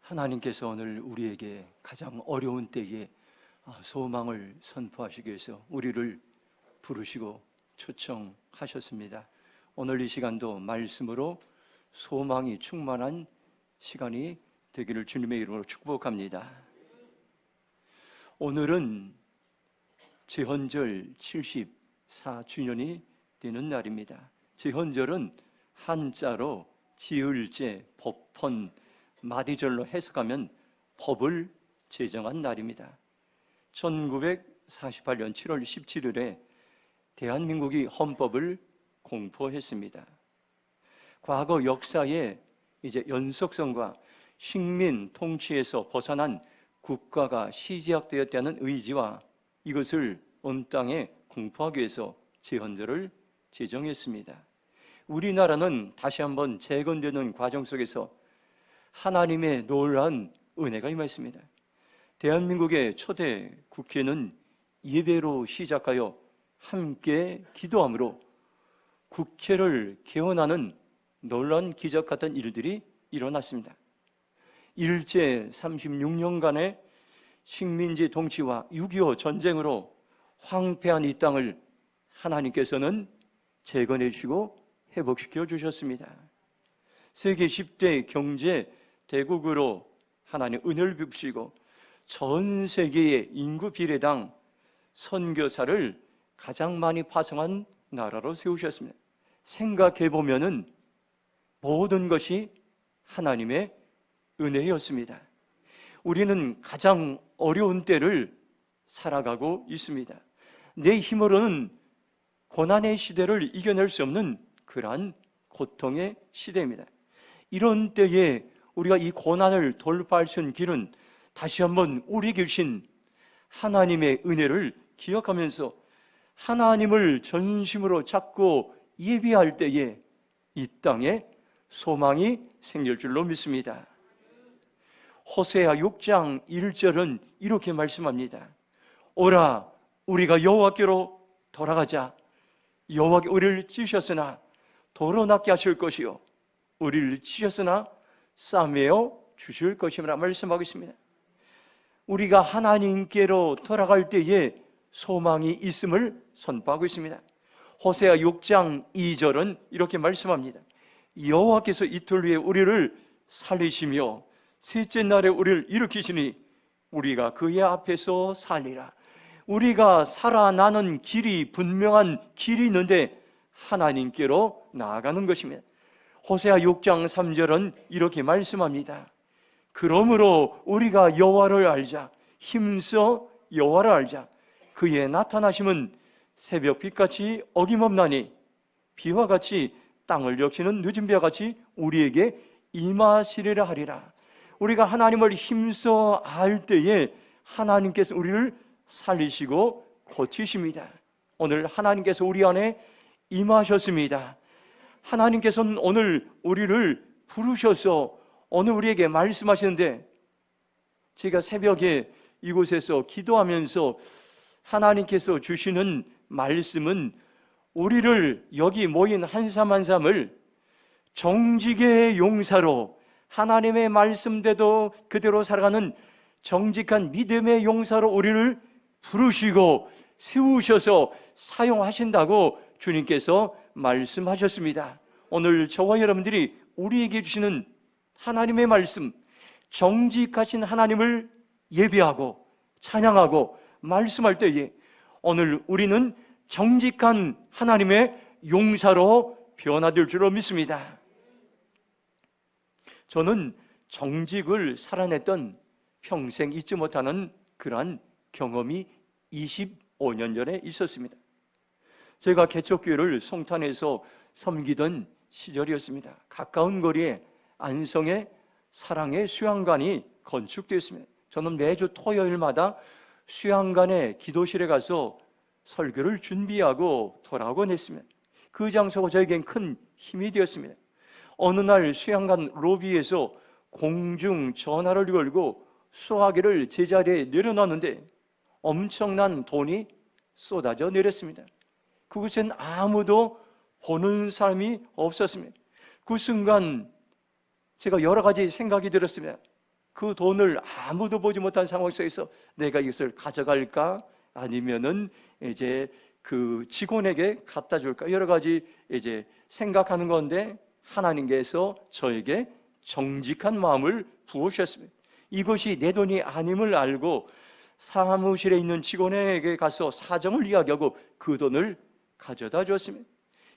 하나님께서 오늘 우리에게 가장 어려운 때에 소망을 선포하시기 위해서 우리를 부르시고 초청하셨습니다. 오늘 이 시간도 말씀으로 소망이 충만한 시간이 되기를 주님의 이름으로 축복합니다. 오늘은 제헌절 74주년이 되는 날입니다. 제헌절은 한자로 지을제, 법헌, 마디절로 해석하면 법을 제정한 날입니다. 1948년 7월 17일에 대한민국이 헌법을 공포했습니다. 과거 역사에 이제 연속성과 식민 통치에서 벗어난 국가가 시작되었다는 의지와 이것을 온 땅에 공포하기 위해서 제헌절을 제정했습니다. 우리나라는 다시 한번 재건되는 과정 속에서 하나님의 놀라운 은혜가 임했습니다. 대한민국의 초대 국회는 예배로 시작하여 함께 기도함으로 국회를 개헌하는 놀라운 기적 같은 일들이 일어났습니다. 일제 36년간의 식민지 통치와 6.25 전쟁으로 황폐한 이 땅을 하나님께서는 재건해 주시고 회복시켜 주셨습니다. 세계 10대 경제 대국으로 하나님 은혜를 베푸시고 전 세계의 인구 비례당 선교사를 가장 많이 파송한 나라로 세우셨습니다. 생각해 보면은 모든 것이 하나님의 은혜였습니다. 우리는 가장 어려운 때를 살아가고 있습니다. 내 힘으로는 고난의 시대를 이겨낼 수 없는 그러한 고통의 시대입니다. 이런 때에 우리가 이 고난을 돌파할 수 있는 길은 다시 한번 우리에게 주신 하나님의 은혜를 기억하면서 하나님을 전심으로 찾고 예비할 때에 이 땅에 소망이 생길 줄로 믿습니다. 호세아 6장 1절은 이렇게 말씀합니다. 오라 우리가 여호와께로 돌아가자. 여호와께 우리를 찢으셨으나 도로 낫게 하실 것이요 우리를 찢으셨으나 싸매어 주실 것이라 말씀하고 있습니다. 우리가 하나님께로 돌아갈 때에 소망이 있음을 선포하고 있습니다. 호세아 6장 2절은 이렇게 말씀합니다. 여호와께서 이틀 후에 우리를 살리시며 셋째 날에 우리를 일으키시니 우리가 그의 앞에서 살리라. 우리가 살아나는 길이 분명한 길이 있는데 하나님께로 나아가는 것입니다. 호세아 6장 3절은 이렇게 말씀합니다. 그러므로 우리가 여호와를 알자. 힘써 여호와를 알자. 그의 나타나심은 새벽빛같이 어김없나니 비와 같이 땅을 적시는 늦은 비와 같이 우리에게 임하시리라 하리라. 우리가 하나님을 힘써 알 때에 하나님께서 우리를 살리시고 고치십니다. 오늘 하나님께서 우리 안에 임하셨습니다. 하나님께서는 오늘 우리를 부르셔서 오늘 우리에게 말씀하시는데 제가 새벽에 이곳에서 기도하면서 하나님께서 주시는 말씀은 우리를 여기 모인 한 삶 한 삶을 정직의 용사로 하나님의 말씀대로 그대로 살아가는 정직한 믿음의 용사로 우리를 부르시고 세우셔서 사용하신다고 주님께서 말씀하셨습니다. 오늘 저와 여러분들이 우리에게 주시는 하나님의 말씀, 정직하신 하나님을 예배하고 찬양하고 말씀할 때에 오늘 우리는 정직한 하나님의 용사로 변화될 줄로 믿습니다. 저는 정직을 살아냈던 평생 잊지 못하는 그러한 경험이 25년 전에 있었습니다. 제가 개척교회를 송탄에서 섬기던 시절이었습니다. 가까운 거리에 안성의 사랑의 수양관이 건축되었습니다. 저는 매주 토요일마다 수양관의 기도실에 가서 설교를 준비하고 돌아오곤 했습니다. 그 장소가 저에겐 큰 힘이 되었습니다. 어느 날 수양관 로비에서 공중 전화를 걸고 수화기를 제자리에 내려놨는데 엄청난 돈이 쏟아져 내렸습니다. 그곳엔 아무도 보는 사람이 없었습니다. 그 순간 제가 여러 가지 생각이 들었습니다. 그 돈을 아무도 보지 못한 상황 속에서 내가 이것을 가져갈까? 아니면은 이제 그 직원에게 갖다 줄까? 여러 가지 이제 생각하는 건데 하나님께서 저에게 정직한 마음을 부어주셨습니다. 이것이 내 돈이 아님을 알고 사무실에 있는 직원에게 가서 사정을 이야기하고 그 돈을 가져다 주었습니다.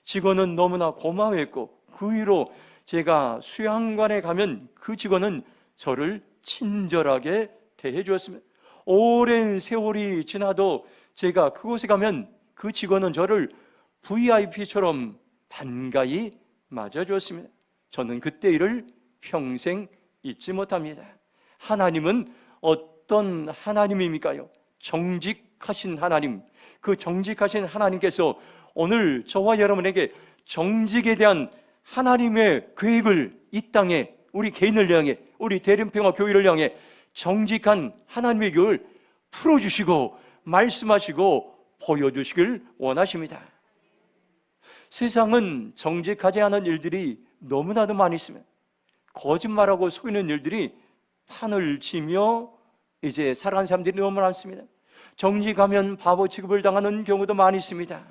직원은 너무나 고마워했고 그 이후로 제가 수양관에 가면 그 직원은 저를 친절하게 대해 주었습니다. 오랜 세월이 지나도 제가 그곳에 가면 그 직원은 저를 VIP처럼 반가이 맞아주었습니다. 저는 그때 일을 평생 잊지 못합니다. 하나님은 어떤 하나님입니까요? 정직하신 하나님. 그 정직하신 하나님께서 오늘 저와 여러분에게 정직에 대한 하나님의 계획을 이 땅에 우리 개인을 향해, 우리 대림평화 교회를 향해 정직한 하나님의 교회를 풀어주시고 말씀하시고 보여주시길 원하십니다. 세상은 정직하지 않은 일들이 너무나도 많이 있습니다. 거짓말하고 속이는 일들이 판을 치며 이제 살아가는 사람들이 너무 많습니다. 정직하면 바보 취급을 당하는 경우도 많이 있습니다.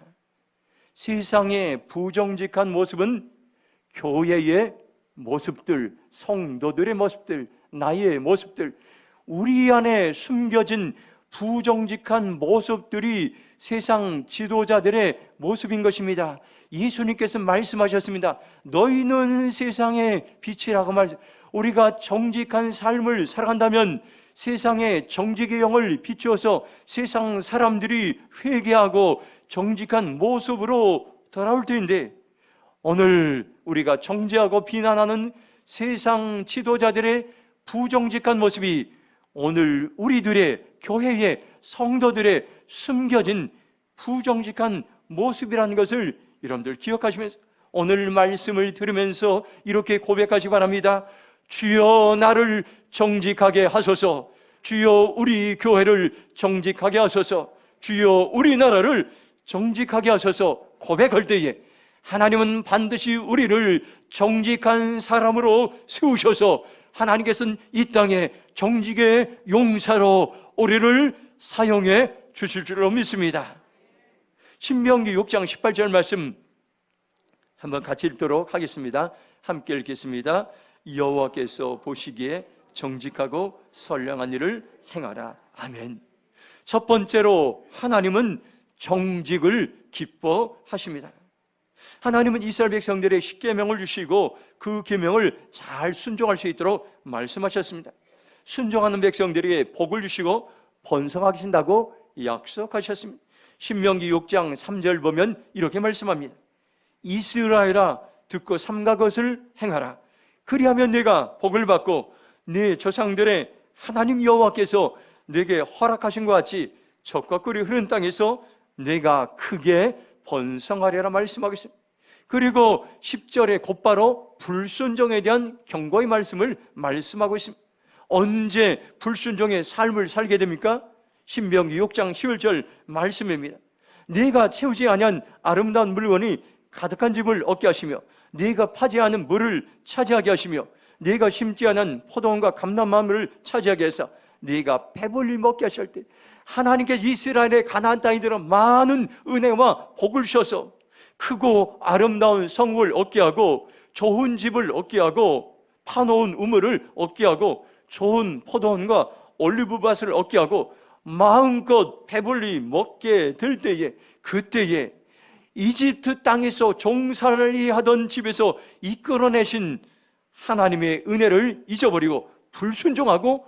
세상의 부정직한 모습은 교회의 모습들, 성도들의 모습들, 나의 모습들, 우리 안에 숨겨진 부정직한 모습들이 세상 지도자들의 모습인 것입니다. 예수님께서 말씀하셨습니다. 너희는 세상의 빛이라고 우리가 정직한 삶을 살아간다면 세상에 정직의 영을 비추어서 세상 사람들이 회개하고 정직한 모습으로 돌아올 텐데, 오늘 우리가 정죄하고 비난하는 세상 지도자들의 부정직한 모습이 오늘 우리들의 교회의 성도들의 숨겨진 부정직한 모습이라는 것을 여러분들 기억하시면서 오늘 말씀을 들으면서 이렇게 고백하시기 바랍니다. 주여 나를 정직하게 하소서. 주여 우리 교회를 정직하게 하소서. 주여 우리나라를 정직하게 하소서. 고백할 때에 하나님은 반드시 우리를 정직한 사람으로 세우셔서 하나님께서는 이 땅에 정직의 용사로 우리를 사용해 주실 줄로 믿습니다. 신명기 6장 18절 말씀 한번 같이 읽도록 하겠습니다. 함께 읽겠습니다. 여호와께서 보시기에 정직하고 선량한 일을 행하라. 아멘. 첫 번째로 하나님은 정직을 기뻐하십니다. 하나님은 이스라엘 백성들의 십계명을 주시고 그 계명을 잘 순종할 수 있도록 말씀하셨습니다. 순종하는 백성들에게 복을 주시고 번성하신다고 약속하셨습니다. 신명기 6장 3절 보면 이렇게 말씀합니다. 이스라엘아 듣고 삼가 것을 행하라. 그리하면 내가 복을 받고 네 조상들의 하나님 여호와께서 내게 허락하신 것 같이 젖과 꿀이 흐르는 땅에서 내가 크게 번성하리라 말씀하겠습니다. 그리고 10절에 곧바로 불순종에 대한 경고의 말씀을 말씀하고 있습니다. 언제 불순종의 삶을 살게 됩니까? 신명기 6장 11절 말씀입니다. 네가 채우지 아니한 아름다운 물건이 가득한 집을 얻게 하시며 네가 파지 않은 물을 차지하게 하시며 네가 심지 않은 포도원과 감람나무를 차지하게 해서 네가 배불리 먹게 하실 때 하나님께 이스라엘의 가나안 땅에 들어 많은 은혜와 복을 주셔서 크고 아름다운 성읍을 얻게 하고 좋은 집을 얻게 하고 파놓은 우물을 얻게 하고 좋은 포도원과 올리브밭을 얻게 하고 마음껏 배불리 먹게 될 때에 그때에 이집트 땅에서 종살이 하던 집에서 이끌어내신 하나님의 은혜를 잊어버리고 불순종하고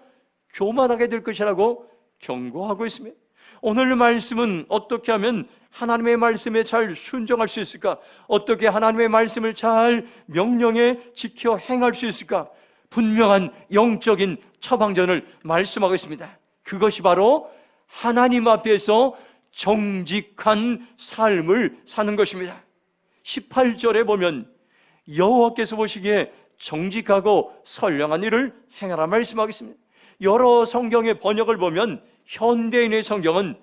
교만하게 될 것이라고 경고하고 있습니다. 오늘 말씀은 어떻게 하면 하나님의 말씀에 잘 순종할 수 있을까? 어떻게 하나님의 말씀을 잘 명령에 지켜 행할 수 있을까? 분명한 영적인 처방전을 말씀하고 있습니다. 그것이 바로 하나님 앞에서 정직한 삶을 사는 것입니다. 18절에 보면 여호와께서 보시기에 정직하고 선량한 일을 행하라 말씀하겠습니다. 여러 성경의 번역을 보면 현대인의 성경은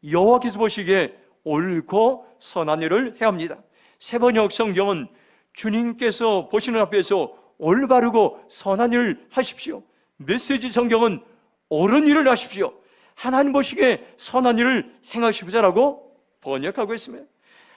여호와께서 보시기에 옳고 선한 일을 행합니다. 새번역 성경은 주님께서 보시는 앞에서 올바르고 선한 일을 하십시오. 메시지 성경은 옳은 일을 하십시오, 하나님 보시기에 선한 일을 행하십시오라고 번역하고 있습니다.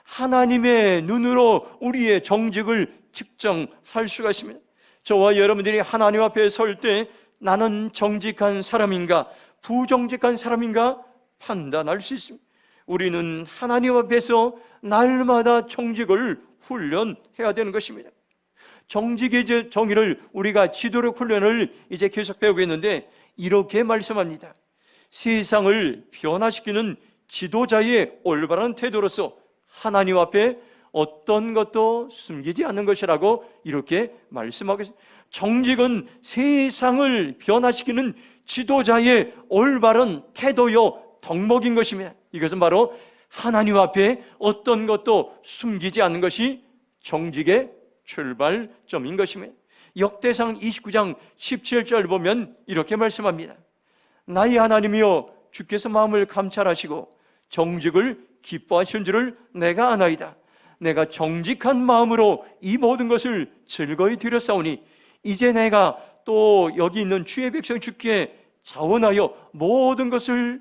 하나님의 눈으로 우리의 정직을 측정할 수가 있습니다. 저와 여러분들이 하나님 앞에 설 때 나는 정직한 사람인가 부정직한 사람인가 판단할 수 있습니다. 우리는 하나님 앞에서 날마다 정직을 훈련해야 되는 것입니다. 정직의 정의를 우리가 지도력 훈련을 이제 계속 배우고 있는데 이렇게 말씀합니다. 세상을 변화시키는 지도자의 올바른 태도로서 하나님 앞에 어떤 것도 숨기지 않는 것이라고 이렇게 말씀하고 있습니다. 정직은 세상을 변화시키는 지도자의 올바른 태도요 덕목인 것입니다. 이것은 바로 하나님 앞에 어떤 것도 숨기지 않는 것이 정직의 출발점인 것입니다. 역대상 29장 17절 보면 이렇게 말씀합니다. 나의 하나님이여 주께서 마음을 감찰하시고 정직을 기뻐하신 줄을 내가 아나이다. 내가 정직한 마음으로 이 모든 것을 즐거이 드렸사오니 이제 내가 또 여기 있는 주의 백성 주께 자원하여 모든 것을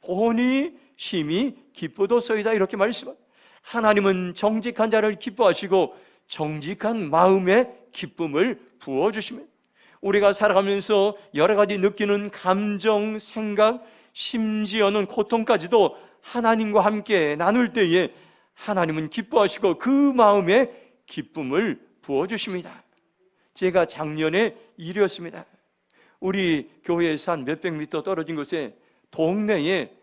보니 심히 기쁘도소이다. 이렇게 말씀합니다. 하나님은 정직한 자를 기뻐하시고 정직한 마음에 기쁨을 부어주십니다. 우리가 살아가면서 여러 가지 느끼는 감정, 생각, 심지어는 고통까지도 하나님과 함께 나눌 때에 하나님은 기뻐하시고 그 마음에 기쁨을 부어주십니다. 제가 작년에 일이었습니다. 우리 교회에서 한 몇백 미터 떨어진 곳에 동네에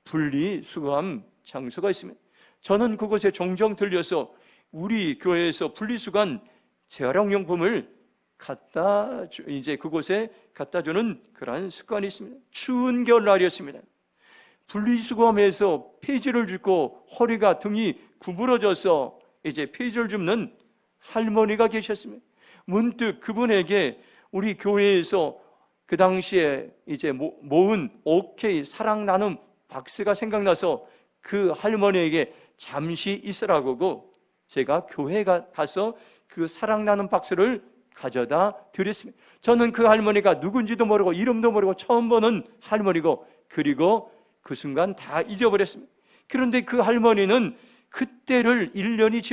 분리수거함 장소가 있습니다. 저는 그곳에 종종 들려서 우리 교회에서 분리수거한 재활용용품을 그곳에 갖다 주는 그러한 습관이 있습니다. 추운 겨울날이었습니다. 분리수거함에서 폐지를 줍고 허리가 등이 구부러져서 이제 폐지를 줍는 할머니가 계셨습니다. 문득 그분에게 우리 교회에서 그 당시에 이제 모은 OK 사랑 나눔 박스가 생각나서 그 할머니에게 잠시 있으라고 하고 제가 교회에 가서 그 사랑 나눔 박스를 가져다 드렸습니다. 저는 그 할머니가 누군지도 모르고 이름도 모르고 처음 보는 할머니고 그리고 그 순간 다 잊어버렸습니다. 그런데 그 할머니는 그때를 1년이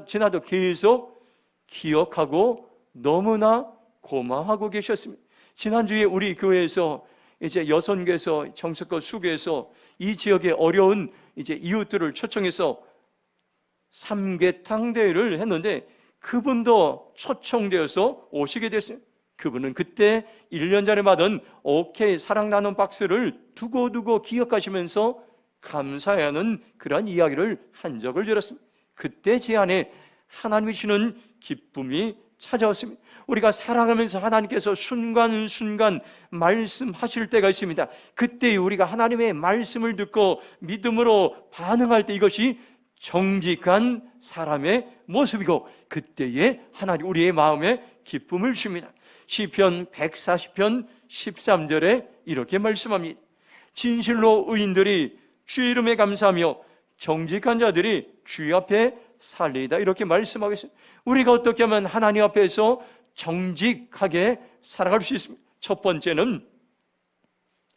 지나도 계속 기억하고 너무나 고마워하고 계셨습니다. 지난주에 우리 교회에서 이제 여선교에서 정석과 수교에서 이 지역의 어려운 이제 이웃들을 초청해서 삼계탕 대회를 했는데 그분도 초청되어서 오시게 됐어요. 그분은 그때 1년 전에 받은 OK 사랑 나눔 박스를 두고두고 기억하시면서 감사하는 그런 이야기를 한 적을 들었습니다. 그때 제 안에 하나님이 주시는 기쁨이 찾아왔습니다. 우리가 살아가면서 하나님께서 순간순간 말씀하실 때가 있습니다. 그때 우리가 하나님의 말씀을 듣고 믿음으로 반응할 때 이것이 정직한 사람의 모습이고 그때에 하나님 우리의 마음에 기쁨을 주십니다. 시편 140편 13절에 이렇게 말씀합니다. 진실로 의인들이 주의 이름에 감사하며 정직한 자들이 주의 앞에 살리이다. 이렇게 말씀하고 있습니다. 우리가 어떻게 하면 하나님 앞에서 정직하게 살아갈 수 있습니다. 첫 번째는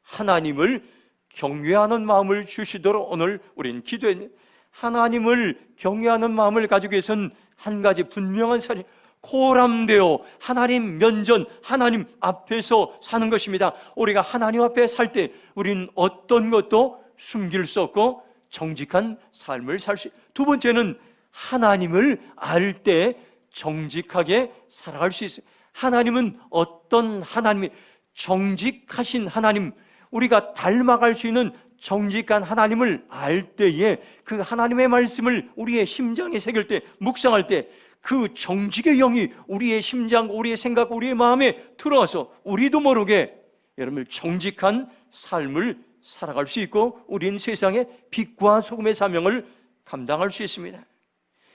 하나님을 경외하는 마음을 주시도록 오늘 우리는 기도했습니다. 하나님을 경외하는 마음을 가지기 위해서는 한 가지 분명한 사실, 코람되어 하나님 면전, 하나님 앞에서 사는 것입니다. 우리가 하나님 앞에 살 때 우리는 어떤 것도 숨길 수 없고 정직한 삶을 살 수 있습니다. 두 번째는 하나님을 알 때 정직하게 살아갈 수 있어요. 하나님은 어떤 하나님이 정직하신 하나님, 우리가 닮아갈 수 있는 정직한 하나님을 알 때에 그 하나님의 말씀을 우리의 심장에 새길 때, 묵상할 때 그 정직의 영이 우리의 심장, 우리의 생각, 우리의 마음에 들어와서 우리도 모르게 여러분 정직한 삶을 살아갈 수 있고 우리는 세상의 빛과 소금의 사명을 감당할 수 있습니다.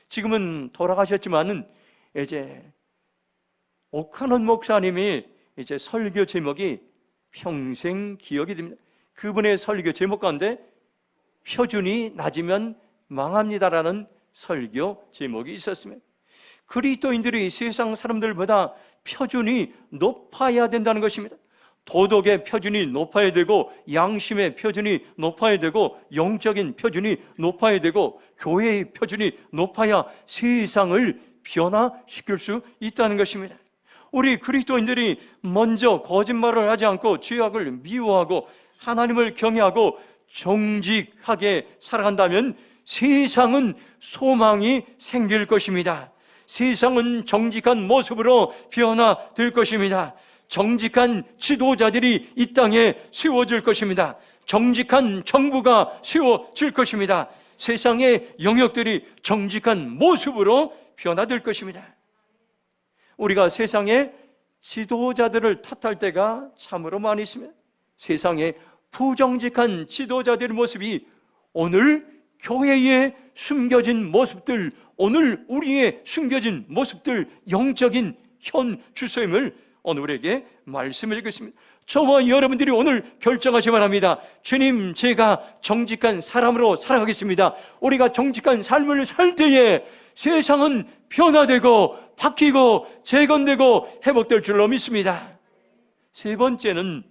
지금은 돌아가셨지만은 이제 옥하는 목사님이 이제 설교 제목이 평생 기억이 됩니다. 그분의 설교 제목 가운데 표준이 낮으면 망합니다라는 설교 제목이 있었습니다. 그리스도인들이 세상 사람들보다 표준이 높아야 된다는 것입니다. 도덕의 표준이 높아야 되고, 양심의 표준이 높아야 되고, 영적인 표준이 높아야 되고, 교회의 표준이 높아야 세상을 변화시킬 수 있다는 것입니다. 우리 그리스도인들이 먼저 거짓말을 하지 않고 죄악을 미워하고 하나님을 경외하고 정직하게 살아간다면 세상은 소망이 생길 것입니다. 세상은 정직한 모습으로 변화될 것입니다. 정직한 지도자들이 이 땅에 세워질 것입니다. 정직한 정부가 세워질 것입니다. 세상의 영역들이 정직한 모습으로 변화될 것입니다. 우리가 세상의 지도자들을 탓할 때가 참으로 많이 있습니다. 세상의 부정직한 지도자들의 모습이 오늘 교회에 숨겨진 모습들, 오늘 우리의 숨겨진 모습들, 영적인 현 주소임을 오늘 우리에게 말씀해 주겠습니다. 저와 여러분들이 오늘 결정하시 바랍니다. 주님, 제가 정직한 사람으로 살아가겠습니다. 우리가 정직한 삶을 살 때에 세상은 변화되고 바뀌고 재건되고 회복될 줄로 믿습니다. 세 번째는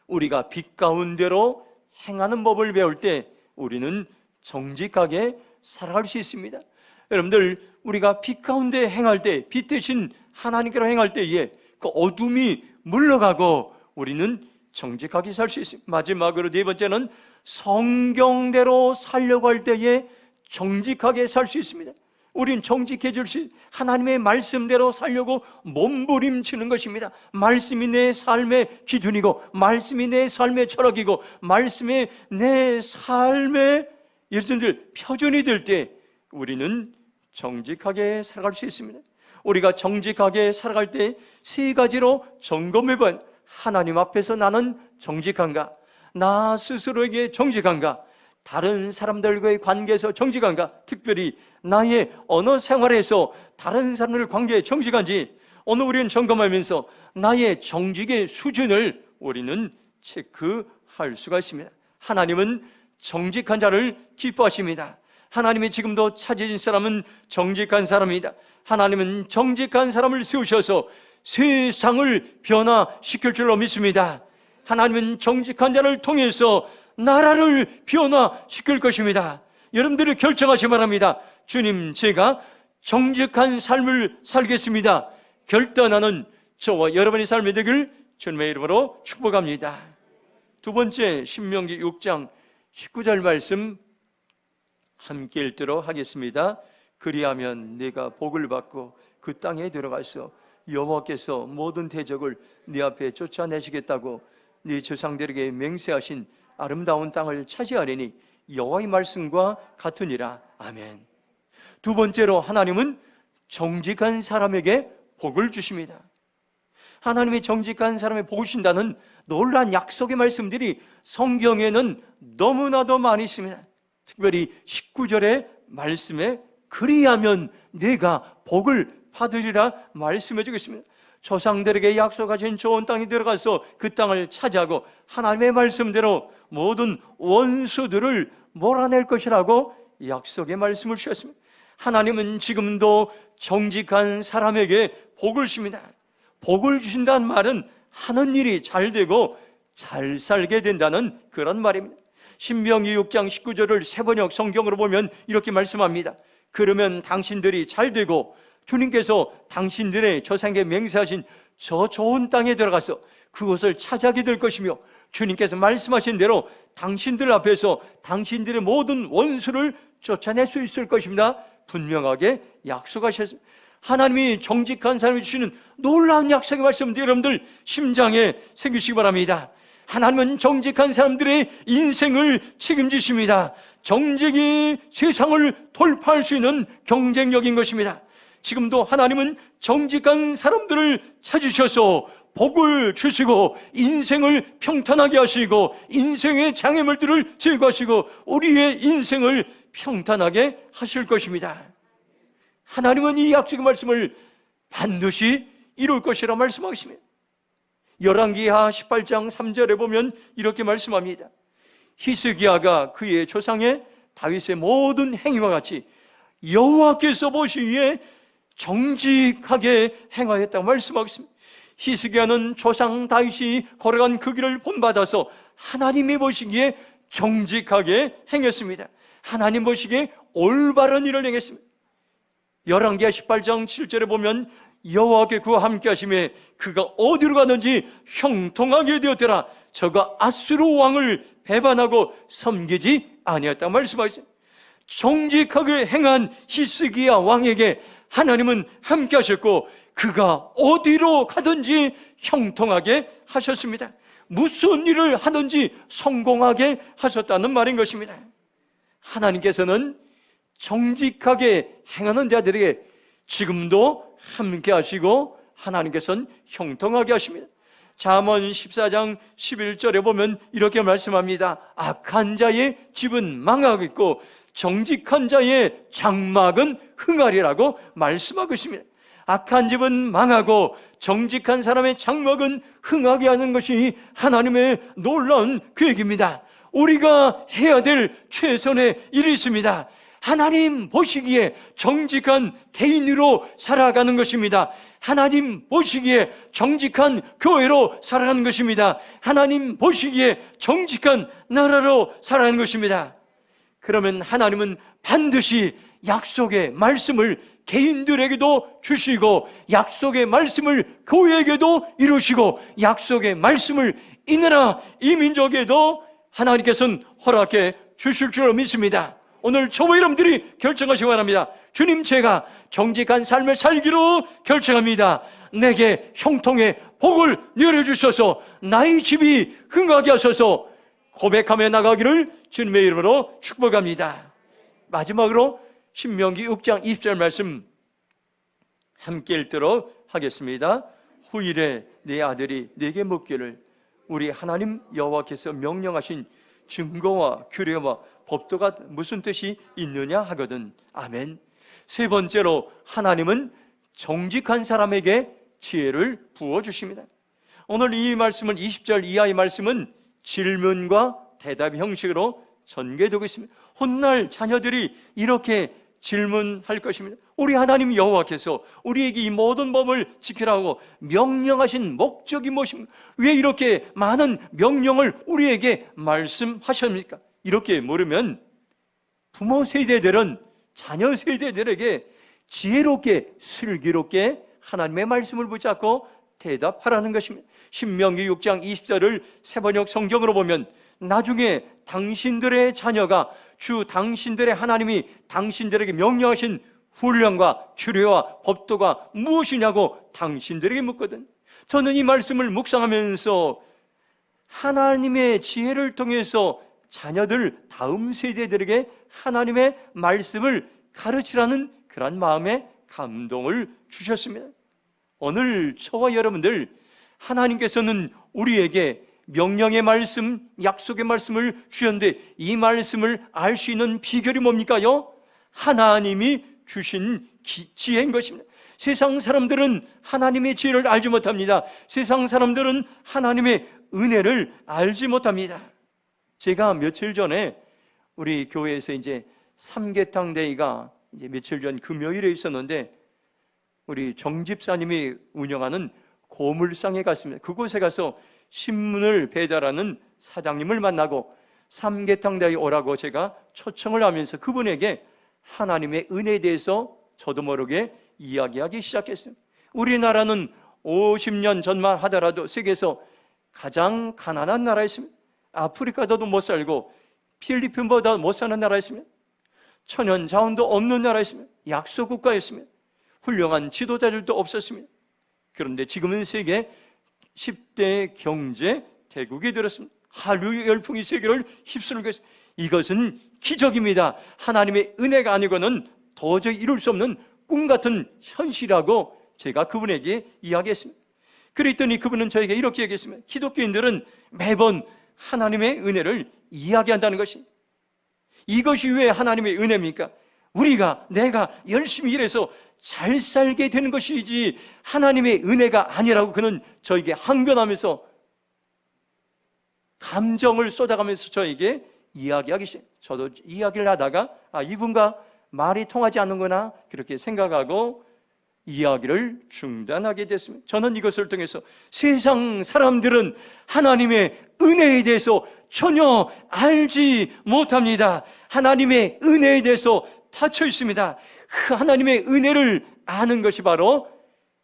우리가 빛 가운데로 행하는 법을 배울 때 우리는 정직하게 살아갈 수 있습니다. 여러분들, 우리가 빛 가운데 행할 때, 빛 대신 하나님께로 행할 때에 그 어둠이 물러가고 우리는 정직하게 살 수 있습니다. 마지막으로 네 번째는 성경대로 살려고 할 때에 정직하게 살 수 있습니다. 우린 정직해질 수, 하나님의 말씀대로 살려고 몸부림치는 것입니다. 말씀이 내 삶의 기준이고, 말씀이 내 삶의 철학이고, 말씀이 내 삶의 여러분들 표준이 될 때 우리는 정직하게 살아갈 수 있습니다. 우리가 정직하게 살아갈 때 세 가지로 점검해봐야, 하나님 앞에서 나는 정직한가? 나 스스로에게 정직한가? 다른 사람들과의 관계에서 정직한가? 특별히 나의 언어 생활에서 다른 사람들 관계에 정직한지 오늘 우리는 점검하면서 나의 정직의 수준을 우리는 체크할 수가 있습니다. 하나님은 정직한 자를 기뻐하십니다. 하나님이 지금도 찾으신 사람은 정직한 사람이다. 하나님은 정직한 사람을 세우셔서 세상을 변화시킬 줄로 믿습니다. 하나님은 정직한 자를 통해서 나라를 변화시킬 것입니다. 여러분들이 결정하시 바랍니다. 주님, 제가 정직한 삶을 살겠습니다. 결단하는 저와 여러분의 삶이 되길 주님의 이름으로 축복합니다. 두 번째, 신명기 6장 19절 말씀 함께 읽도록 하겠습니다. 그리하면 네가 복을 받고 그 땅에 들어가서 여호와께서 모든 대적을 네 앞에 쫓아내시겠다고 네 조상들에게 맹세하신 아름다운 땅을 차지하리니 여호와의 말씀과 같으니라. 아멘. 두 번째로, 하나님은 정직한 사람에게 복을 주십니다. 하나님이 정직한 사람에게 복을 주신다는 놀라운 약속의 말씀들이 성경에는 너무나도 많이 있습니다. 특별히 19절의 말씀에 그리하면 네가 복을 받으리라 말씀해 주겠습니다. 조상들에게 약속하신 좋은 땅에 들어가서 그 땅을 차지하고 하나님의 말씀대로 모든 원수들을 몰아낼 것이라고 약속의 말씀을 주셨습니다. 하나님은 지금도 정직한 사람에게 복을 주십니다. 복을 주신다는 말은 하는 일이 잘 되고 잘 살게 된다는 그런 말입니다. 신명기 6장 19절을 세번역 성경으로 보면 이렇게 말씀합니다. 그러면 당신들이 잘 되고 주님께서 당신들의 조상에게 맹세하신 저 좋은 땅에 들어가서 그곳을 차지하게 될 것이며, 주님께서 말씀하신 대로 당신들 앞에서 당신들의 모든 원수를 쫓아낼 수 있을 것입니다. 분명하게 약속하셨습니다. 하나님이 정직한 사람이 주시는 놀라운 약속의 말씀, 여러분들 심장에 새기시기 바랍니다. 하나님은 정직한 사람들의 인생을 책임지십니다. 정직이 세상을 돌파할 수 있는 경쟁력인 것입니다. 지금도 하나님은 정직한 사람들을 찾으셔서 복을 주시고 인생을 평탄하게 하시고 인생의 장애물들을 제거하시고 우리의 인생을 평탄하게 하실 것입니다. 하나님은 이 약속의 말씀을 반드시 이룰 것이라 말씀하십니다. 열왕기하 18장 3절에 보면 이렇게 말씀합니다. 히스기야가 그의 조상의 다윗의 모든 행위와 같이 여호와께서 보시기에 정직하게 행하였다고 말씀하고 있습니다. 히스기야는 조상 다윗이 걸어간 그 길을 본받아서 하나님이 보시기에 정직하게 행했습니다. 하나님 보시기에 올바른 일을 행했습니다. 열왕기하 18장 7절에 보면 여호와께 그와 함께 하심에 그가 어디로 가든지 형통하게 되었더라. 저가 아수르 왕을 배반하고 섬기지 아니었다 말씀하셨습니다. 정직하게 행한 히스기야 왕에게 하나님은 함께 하셨고 그가 어디로 가든지 형통하게 하셨습니다. 무슨 일을 하든지 성공하게 하셨다는 말인 것입니다. 하나님께서는 정직하게 행하는 자들에게 지금도 함께 하시고 하나님께서는 형통하게 하십니다. 잠언 14장 11절에 보면 이렇게 말씀합니다. 악한 자의 집은 망하겠고 정직한 자의 장막은 흥하리라고 말씀하고 있습니다. 악한 집은 망하고 정직한 사람의 장막은 흥하게 하는 것이 하나님의 놀라운 계획입니다. 우리가 해야 될 최선의 일이 있습니다. 하나님 보시기에 정직한 개인으로 살아가는 것입니다. 하나님 보시기에 정직한 교회로 살아가는 것입니다. 하나님 보시기에 정직한 나라로 살아가는 것입니다. 그러면 하나님은 반드시 약속의 말씀을 개인들에게도 주시고 약속의 말씀을 교회에게도 이루시고 약속의 말씀을 이 나라 이 민족에도 하나님께서는 허락해 주실 줄 믿습니다. 오늘 저와 여러분들이 결정하시기 바랍니다. 주님, 제가 정직한 삶을 살기로 결정합니다. 내게 형통의 복을 내려주셔서 나의 집이 흥하게 하셔서 고백하며 나가기를 주님의 이름으로 축복합니다. 마지막으로 신명기 6장 20절 말씀 함께 읽도록 하겠습니다. 후일에 내 아들이 내게 묻기를 우리 하나님 여호와께서 명령하신 증거와 규례와 법도가 무슨 뜻이 있느냐 하거든. 아멘. 세 번째로 하나님은 정직한 사람에게 지혜를 부어주십니다. 오늘 이 말씀은 20절 이하의 말씀은 질문과 대답 형식으로 전개되고 있습니다. 훗날 자녀들이 이렇게 질문할 것입니다. 우리 하나님 여호와께서 우리에게 이 모든 법을 지키라고 명령하신 목적이 무엇입니까? 왜 이렇게 많은 명령을 우리에게 말씀하십니까? 이렇게 물으면 부모 세대들은 자녀 세대들에게 지혜롭게 슬기롭게 하나님의 말씀을 붙잡고 대답하라는 것입니다. 신명기 6장 20절을 새번역 성경으로 보면 나중에 당신들의 자녀가 주 당신들의 하나님이 당신들에게 명령하신 훈련과 규례와 법도가 무엇이냐고 당신들에게 묻거든. 저는 이 말씀을 묵상하면서 하나님의 지혜를 통해서 자녀들 다음 세대들에게 하나님의 말씀을 가르치라는 그런 마음에 감동을 주셨습니다. 오늘 저와 여러분들 하나님께서는 우리에게 명령의 말씀, 약속의 말씀을 주셨는데 이 말씀을 알 수 있는 비결이 뭡니까요? 하나님이 주신 지혜인 것입니다. 세상 사람들은 하나님의 지혜를 알지 못합니다. 세상 사람들은 하나님의 은혜를 알지 못합니다. 제가 며칠 전에 우리 교회에서 이제 삼계탕 데이가 이제 며칠 전 금요일에 있었는데 우리 정 집사님이 운영하는 고물상에 갔습니다. 그곳에 가서 신문을 배달하는 사장님을 만나고 삼계탕 데이 오라고 제가 초청을 하면서 그분에게 하나님의 은혜에 대해서 저도 모르게 이야기하기 시작했어요. 우리나라는 50년 전만 하더라도 세계에서 가장 가난한 나라였습니다. 아프리카도 못 살고 필리핀보다 못 사는 나라였습니다. 천연 자원도 없는 나라였습니다. 약소 국가였습니다. 훌륭한 지도자들도 없었습니다. 그런데 지금은 세계 10대 경제 대국이 되었습니다. 한류 열풍이 세계를 휩쓸고 있습니다. 이것은 기적입니다. 하나님의 은혜가 아니고는 도저히 이룰 수 없는 꿈 같은 현실이라고 제가 그분에게 이야기했습니다. 그랬더니 그분은 저에게 이렇게 얘기했습니다. 기독교인들은 매번 하나님의 은혜를 이야기한다는 것이, 이것이 왜 하나님의 은혜입니까? 내가 열심히 일해서 잘 살게 되는 것이지 하나님의 은혜가 아니라고 그는 저에게 항변하면서 감정을 쏟아가면서 저에게 이야기하기 시작. 저도 이야기를 하다가 이분과 말이 통하지 않는구나 그렇게 생각하고 이야기를 중단하게 됐습니다. 저는 이것을 통해서 세상 사람들은 하나님의 은혜에 대해서 전혀 알지 못합니다. 하나님의 은혜에 대해서 닫혀 있습니다. 하나님의 은혜를 아는 것이 바로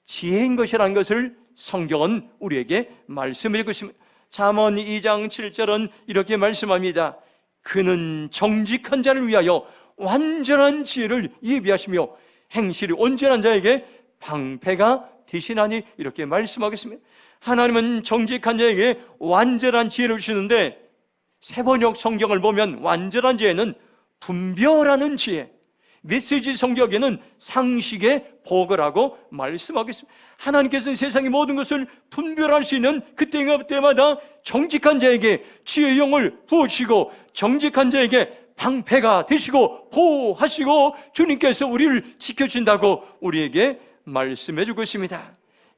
지혜인 것이라는 것을 성경은 우리에게 말씀해 주고 있습니다. 잠언 2장 7절은 이렇게 말씀합니다. 그는 정직한 자를 위하여 완전한 지혜를 예비하시며 행실이 온전한 자에게 방패가 되시나니, 이렇게 말씀하겠습니다. 하나님은 정직한 자에게 완전한 지혜를 주시는데, 세번역 성경을 보면 완전한 지혜는 분별하는 지혜, 메시지 성경에는 상식의 복이라고 말씀하겠습니다. 하나님께서는 세상의 모든 것을 분별할 수 있는 그때마다 정직한 자에게 지혜의 영을 부어주시고, 정직한 자에게 방패가 되시고 보호하시고, 주님께서 우리를 지켜준다고 우리에게 말씀해 주고 있습니다.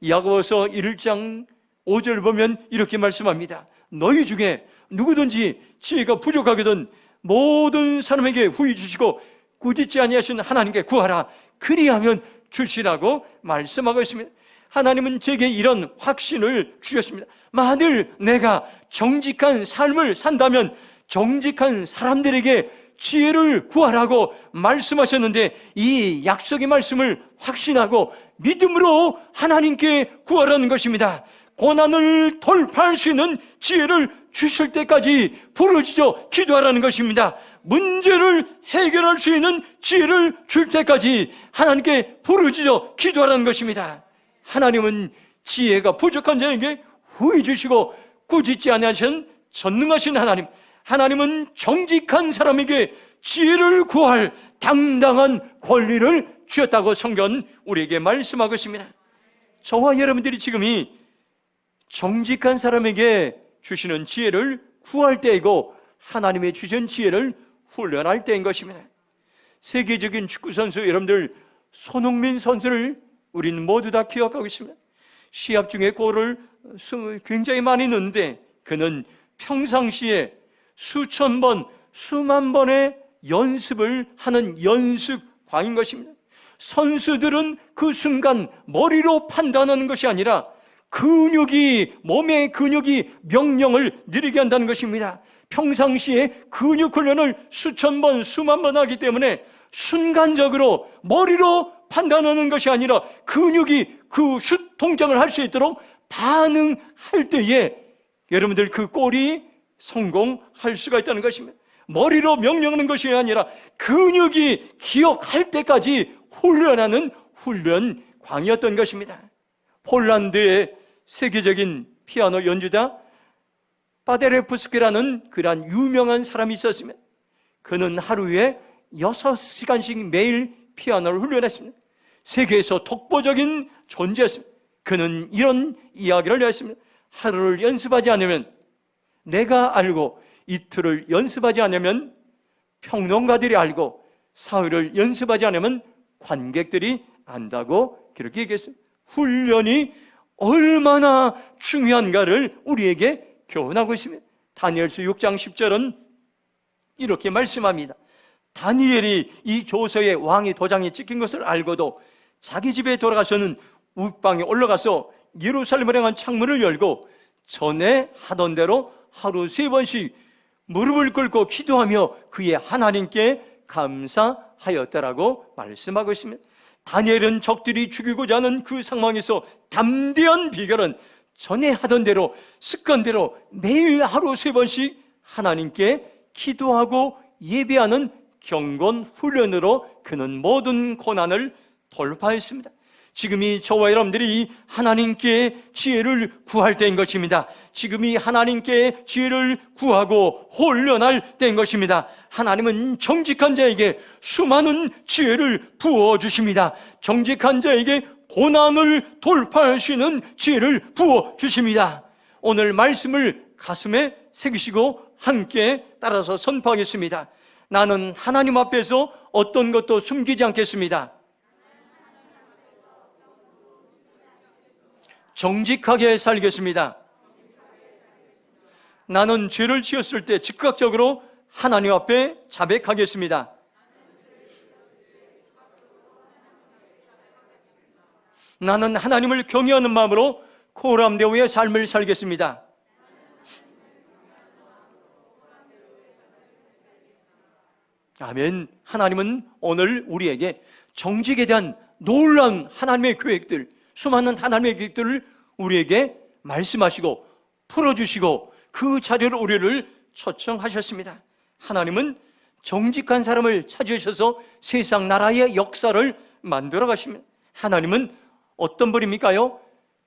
야고보서 1장 5절 보면 이렇게 말씀합니다. 너희 중에 누구든지 지혜가 부족하거든 모든 사람에게 후히 주시고 꾸짖지 아니하신 하나님께 구하라, 그리하면 주시라고 말씀하고 있습니다. 하나님은 제게 이런 확신을 주셨습니다. 만일 내가 정직한 삶을 산다면 정직한 사람들에게 지혜를 구하라고 말씀하셨는데, 이 약속의 말씀을 확신하고 믿음으로 하나님께 구하라는 것입니다. 고난을 돌파할 수 있는 지혜를 주실 때까지 부르짖어 기도하라는 것입니다. 문제를 해결할 수 있는 지혜를 줄 때까지 하나님께 부르짖어 기도하라는 것입니다. 하나님은 지혜가 부족한 자에게 후히 주시고 꾸짖지 아니하신 전능하신 하나님, 하나님은 정직한 사람에게 지혜를 구할 당당한 권리를 주셨다고 성경은 우리에게 말씀하고 있습니다. 저와 여러분들이 지금이 정직한 사람에게 주시는 지혜를 구할 때이고, 하나님의 주신 지혜를 훈련할 때인 것입니다. 세계적인 축구선수 여러분들, 손흥민 선수를 우리는 모두 다 기억하고 있습니다. 시합 중에 골을 굉장히 많이 넣는데, 그는 평상시에 수천 번, 수만 번의 연습을 하는 연습광인 것입니다. 선수들은 그 순간 머리로 판단하는 것이 아니라 몸의 근육이 명령을 내리게 한다는 것입니다. 평상시에 근육 훈련을 수천 번, 수만 번 하기 때문에 순간적으로 머리로 판단하는 것이 아니라 근육이 그 슛 동작을 할 수 있도록 반응할 때에 여러분들 그 골이 성공할 수가 있다는 것입니다. 머리로 명령하는 것이 아니라 근육이 기억할 때까지 훈련하는 훈련광이었던 것입니다. 폴란드의 세계적인 피아노 연주자 파데레프스키라는 그러한 유명한 사람이 있었습니다. 그는 하루에 6시간씩 매일 피아노를 훈련했습니다. 세계에서 독보적인 존재였습니다. 그는 이런 이야기를 했습니다. 하루를 연습하지 않으면 내가 알고, 이틀을 연습하지 않으면 평론가들이 알고, 사흘을 연습하지 않으면 관객들이 안다고 그렇게 얘기했습니다. 훈련이 얼마나 중요한가를 우리에게 교훈하고 있습니다. 다니엘서 6장 10절은 이렇게 말씀합니다. 다니엘이 이 조서에 왕의 도장이 찍힌 것을 알고도 자기 집에 돌아가서는 윗방에 올라가서 예루살렘을 향한 창문을 열고 전에 하던 대로 하루 3번씩 무릎을 꿇고 기도하며 그의 하나님께 감사하였다라고 말씀하고 있습니다. 다니엘은 적들이 죽이고자 하는 그 상황에서 담대한 비결은 전에 하던 대로 습관대로 매일 하루 3번씩 하나님께 기도하고 예배하는 경건 훈련으로 그는 모든 고난을 돌파했습니다. 지금이 저와 여러분들이 하나님께 지혜를 구할 때인 것입니다. 지금이 하나님께 지혜를 구하고 훈련할 때인 것입니다. 하나님은 정직한 자에게 수많은 지혜를 부어주십니다. 정직한 자에게 고난을 돌파할 수 있는 지혜를 부어주십니다. 오늘 말씀을 가슴에 새기시고 함께 따라서 선포하겠습니다. 나는 하나님 앞에서 어떤 것도 숨기지 않겠습니다. 정직하게 살겠습니다. 나는 죄를 지었을 때 즉각적으로 하나님 앞에 자백하겠습니다. 나는 하나님을 경외하는 마음으로 코람데오의 삶을 살겠습니다. 아멘. 하나님은 오늘 우리에게 정직에 대한 놀라운 하나님의 계획들, 수많은 하나님의 계획들을 우리에게 말씀하시고 풀어주시고 그 자리를 우리를 초청하셨습니다. 하나님은 정직한 사람을 찾으셔서 세상 나라의 역사를 만들어 가십니다. 하나님은 어떤 분입니까요?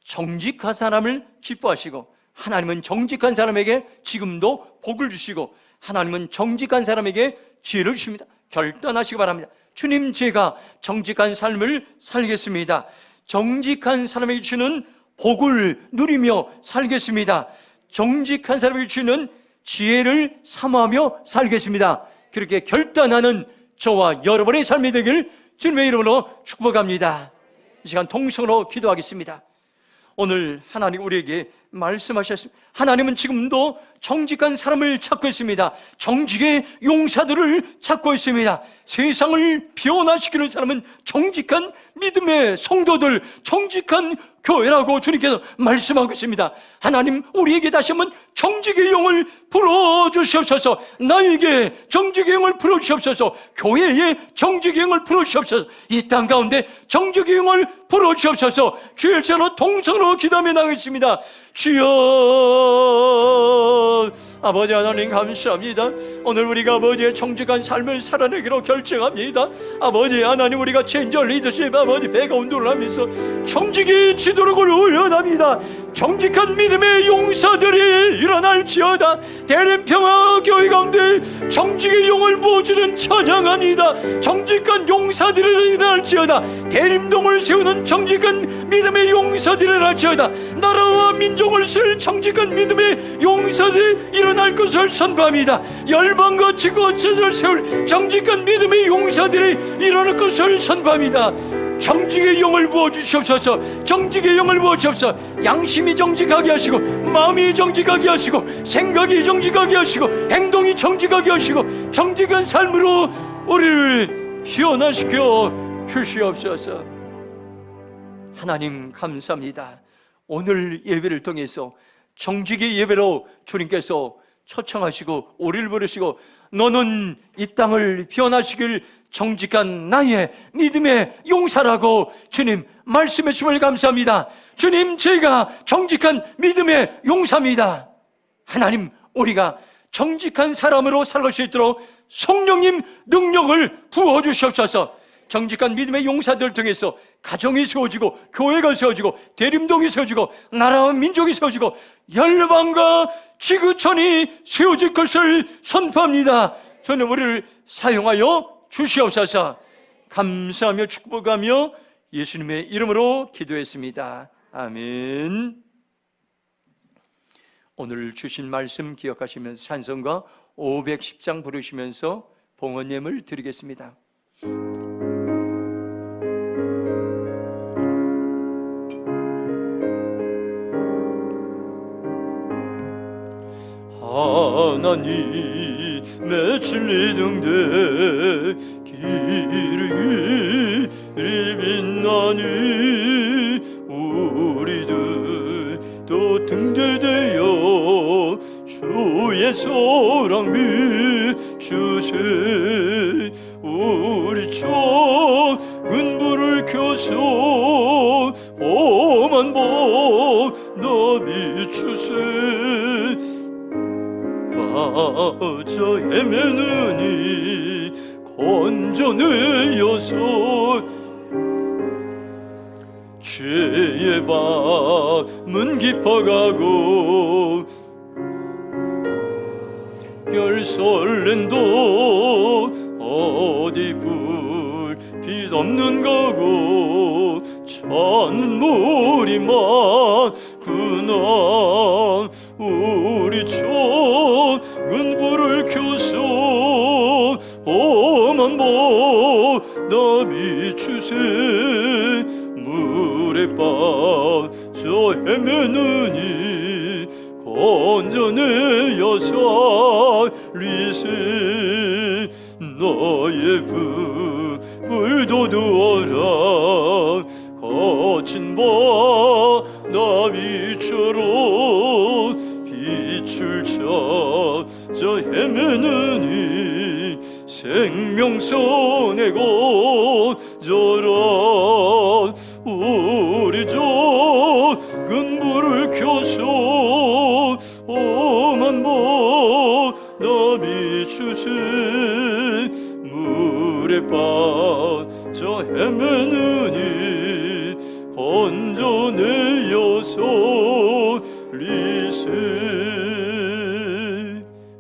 정직한 사람을 기뻐하시고, 하나님은 정직한 사람에게 지금도 복을 주시고, 하나님은 정직한 사람에게 지혜를 주십니다. 결단하시기 바랍니다. 주님, 제가 정직한 삶을 살겠습니다. 정직한 사람에게 주는 복을 누리며 살겠습니다. 정직한 사람에게 주는 지혜를 사모하며 살겠습니다. 그렇게 결단하는 저와 여러분의 삶이 되길 주님의 이름으로 축복합니다. 이 시간 통성으로 기도하겠습니다. 오늘 하나님 우리에게 말씀하셨습니다. 하나님은 지금도 정직한 사람을 찾고 있습니다. 정직의 용사들을 찾고 있습니다. 세상을 변화시키는 사람은 정직한 믿음의 성도들, 정직한 교회라고 주님께서 말씀하고 있습니다. 하나님 우리에게 다시 한번 정직의 영을 불어주시옵소서. 나에게 정직의 영을 불어주시옵소서. 교회에 정직의 영을 불어주시옵소서. 이 땅 가운데 정직의 영을 불어주시옵소서. 주의 일체로 동성으로 기도하며 나가겠습니다. 주여, 아버지 하나님 감사합니다. 오늘 우리가 아버지의 정직한 삶을 살아내기로 결정합니다. 아버지 하나님, 우리가 체인저 리더십 아버지 배가 운동을 하면서 정직의 지도력을 훈련합니다. 정직한 믿음의 용사들이 일어날지어다. 대림평화교회 가운데 정직의 영을 부어주는 찬양합니다. 정직한 용사들이 일어날지어다. 대림동을 세우는 정직한 믿음의 용사들이 일어날지어다. 나라와 민족을 쓸 정직한 믿음의 용사들이 일어날 것을 선포합니다. 열방과 지구체를 세울 정직한 믿음의 용사들이 일어날 것을 선포합니다. 정직의 영을 부어주시옵소서. 정직의 영을 부어주시옵소서. 양심이 정직하게 하시고, 마음이 정직하게 하시고, 생각이 정직하게 하시고, 행동이 정직하게 하시고, 정직한 삶으로 우리를 변화시켜 주시옵소서. 하나님 감사합니다. 오늘 예배를 통해서 정직의 예배로 주님께서 초청하시고 우리를 부르시고, 너는 이 땅을 변화시킬 정직한 나의 믿음의 용사라고 주님 말씀해 주심을 감사합니다. 주님, 제가 정직한 믿음의 용사입니다. 하나님, 우리가 정직한 사람으로 살 수 있도록 성령님 능력을 부어주시옵소서. 정직한 믿음의 용사들 통해서 가정이 세워지고, 교회가 세워지고, 대림동이 세워지고, 나라와 민족이 세워지고, 열방과 지구촌이 세워질 것을 선포합니다. 저는 우리를 사용하여 주시옵소서. 감사하며 축복하며 예수님의 이름으로 기도했습니다. 아멘. 오늘 주신 말씀 기억하시면서 찬송가 510장 부르시면서 봉헌 예물 드리겠습니다. 하나님의 진리 등대 길이 빛나니 우리들 또 등대되어 주의 사랑 비추세. 우리 작은 불을 켜서 험한 밤나 비추세. 빠져 헤매느니 건져내어서 죄의 밤은 깊어가고 별 설렌도 어디 불빛 없는 거고 찬물이 많구나. 우리 작은 불을 켜서 험한 밤나 비추세. 물에 빠져 헤매느니 건져내어 살리세. 너의 불도 두어라 거친 바나미처럼 빛을 찾아 헤매느니 생명선의 거절한 우리 작은 불을 켜서 험한 바나미 주세 물에 빠져 헤매느니 건져내어서 리세.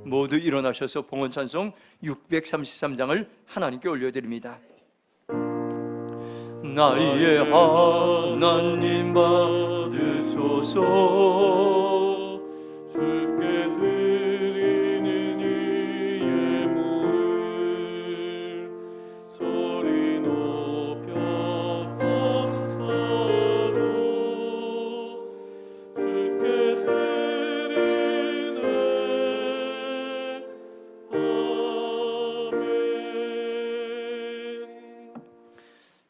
모두 일어나셔서 봉헌찬송 633장을 하나님께 올려드립니다. 나의 하나님 받으소서 주께 드리는 이 예물 소리 높여 감사로 주께 드리네. 아멘.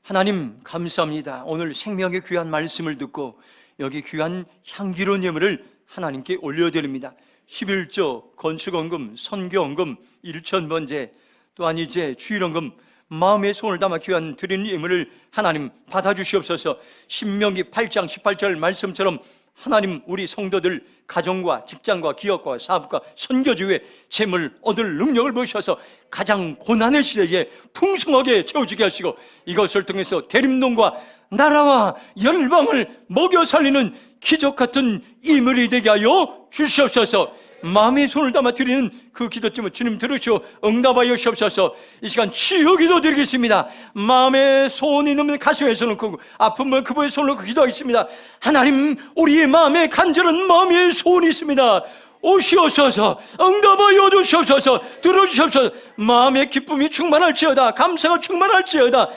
하나님 감사합니다. 오늘 생명의 귀한 말씀을 듣고 여기 귀한 향기로운 예물을 하나님께 올려드립니다. 11조, 건축원금, 선교원금, 일천번제, 또한 이제 주일원금, 마음의 손을 담아 귀한 드리는 예물을 하나님 받아주시옵소서. 신명기 8장 18절 말씀처럼 하나님 우리 성도들 가정과 직장과 기업과 사업과 선교주의 재물 얻을 능력을 보셔서 가장 고난의 시대에 풍성하게 채워주게 하시고 이것을 통해서 대림동과 나라와 열방을 먹여 살리는 기적 같은 인물이 되게 하여 주시옵소서. 마음의 손을 담아 드리는 그 기도쯤을 주님 들으시오 응답하여 주옵소서. 이 시간 치유 기도 드리겠습니다. 마음에 손이 있는 가슴에 손을 얹고 아픔을 그분의 손을 얹고 기도하겠습니다. 하나님, 우리의 마음에 간절한 마음의 소원이 있습니다. 오시옵소서. 응답하여 주시옵소서. 들어주시옵소서. 마음의 기쁨이 충만할지어다. 감사가 충만할지어다.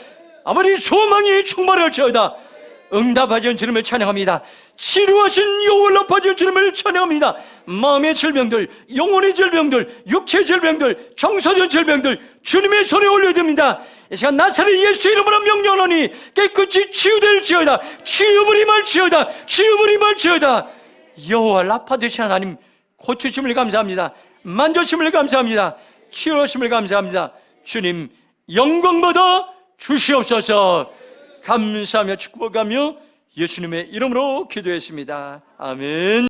아버지 소망이 충만할지어다. 응답하신 주님을 찬양합니다. 치료하신 영을 높아진 주님을 찬양합니다. 마음의 질병들, 영혼의 질병들, 육체의 질병들, 정서적 질병들 주님의 손에 올려드립니다. 이 시간 나사렛 예수 이름으로 명령하노니 깨끗이 치유될지어다. 치유물이 말지어다. 치유물이 말지어다. 여호와 라파 되신 하나님, 고치심을 감사합니다. 만져심을 감사합니다. 치유하심을 감사합니다. 주님 영광 받아 주시옵소서. 감사하며 축복하며 예수님의 이름으로 기도했습니다. 아멘.